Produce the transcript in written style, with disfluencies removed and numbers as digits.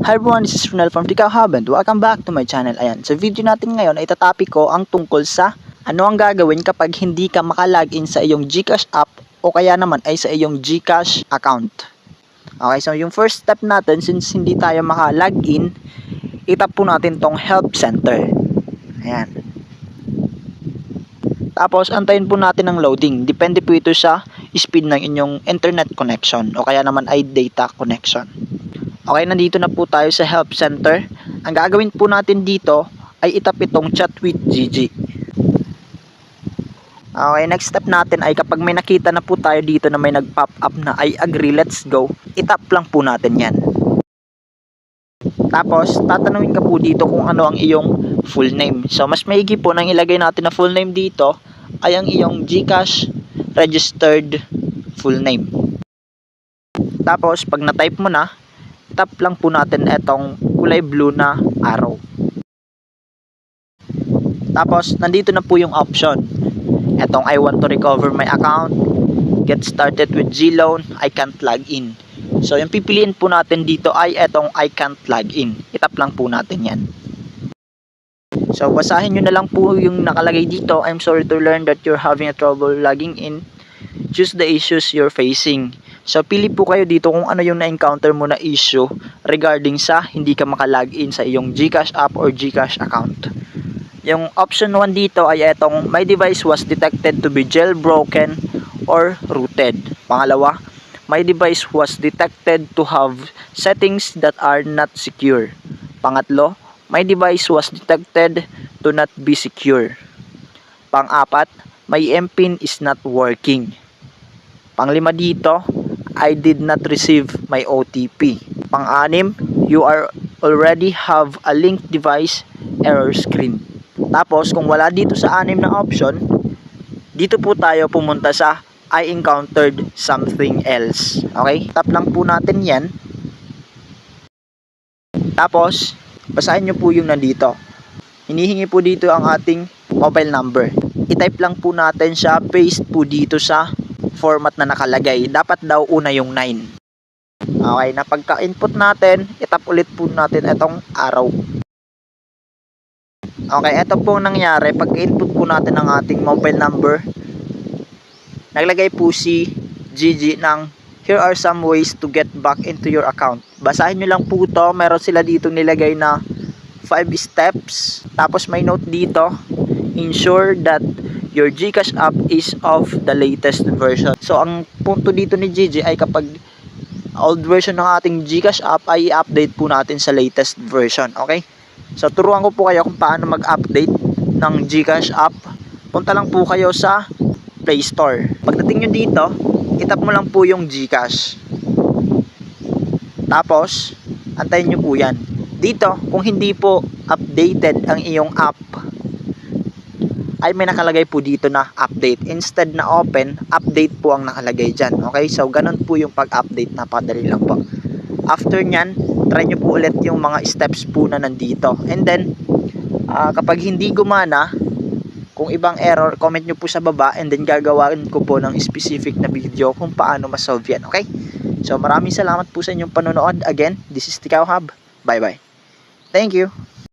Hi everyone, this is Ronel from Tikao Hub and welcome back to my channel. Ayan, sa video natin ngayon ay tatopic ko ang tungkol sa ano ang gagawin kapag hindi ka makalagin sa iyong GCash app o kaya naman ay sa iyong GCash account. Okay, so yung first step natin, since hindi tayo makalagin, itap po natin tong help center. Ayan. Tapos antayin po natin ang loading. Depende po ito sa speed ng inyong internet connection o kaya naman ay data connection. Okay, nandito na po tayo sa help center. Ang gagawin po natin dito ay itap itong chat with Gigi. Okay, next step natin ay kapag may nakita na po tayo dito na may nag-pop up na I agree, let's go, itap lang po natin yan. Tapos, tatanungin ka po dito kung ano ang iyong full name. So, mas maigi po nang ilagay natin na full name dito ay ang iyong GCash registered full name. Tapos, pag na-type mo na, tap lang po natin etong kulay blue na arrow. Tapos, nandito na po yung option. Etong I want to recover my account, get started with GLoan, I can't log in. So, yung pipiliin po natin dito ay etong I can't log in. Itap lang po natin yan. So, basahin nyo na lang po yung nakalagay dito. I'm sorry to learn that you're having a trouble logging in. Choose the issues you're facing. So, pili po kayo dito kung ano yung na-encounter mo na issue regarding sa hindi ka makalagin sa iyong GCash app or GCash account. Yung option 1 dito ay etong my device was detected to be jailbroken or rooted. Pangalawa, my device was detected to have settings that are not secure. Pangatlo, my device was detected to not be secure. Pang-apat, my MPIN is not working. Panglima dito, I did not receive my OTP. Pang-anim, you are already have a linked device error screen. Tapos, kung wala dito sa anim na option, dito po tayo pumunta sa I encountered something else. Okay? Tap lang po natin yan. Tapos, basahin nyo po yung nandito. Hinihingi po dito ang ating mobile number. I-type lang po natin siya, paste po dito sa format na nakalagay. Dapat daw una yung 9. Okay, na pagka-input natin, itap ulit po natin itong arrow. Okay, ito po nangyari. Pag-input po natin ang ating mobile number, naglagay po si Gigi ng here are some ways to get back into your account. Basahin nyo lang po ito. Meron sila dito nilagay na 5 steps. Tapos may note dito, ensure that your GCash app is of the latest version. So, ang punto dito ni Gigi ay kapag old version ng ating GCash app ay i-update po natin sa latest version. Okay? So, turuan ko po kayo kung paano mag-update ng GCash app. Punta lang po kayo sa Play Store. Pagdating nyo dito, itap mo lang po yung GCash. Tapos, antayin nyo po yan. Dito, kung hindi po updated ang iyong app, ay may nakalagay po dito na update. Instead na open, update po ang nakalagay dyan. Okay? So, ganun po yung pag-update. Napadali lang po. After nyan, try nyo po ulit yung mga steps po na nandito. And then, kapag hindi gumana, kung ibang error, comment nyo po sa baba and then gagawin ko po ng specific na video kung paano masolve yan. Okay? So, maraming salamat po sa inyong panonood. Again, this is Tikao Hub. Bye-bye. Thank you.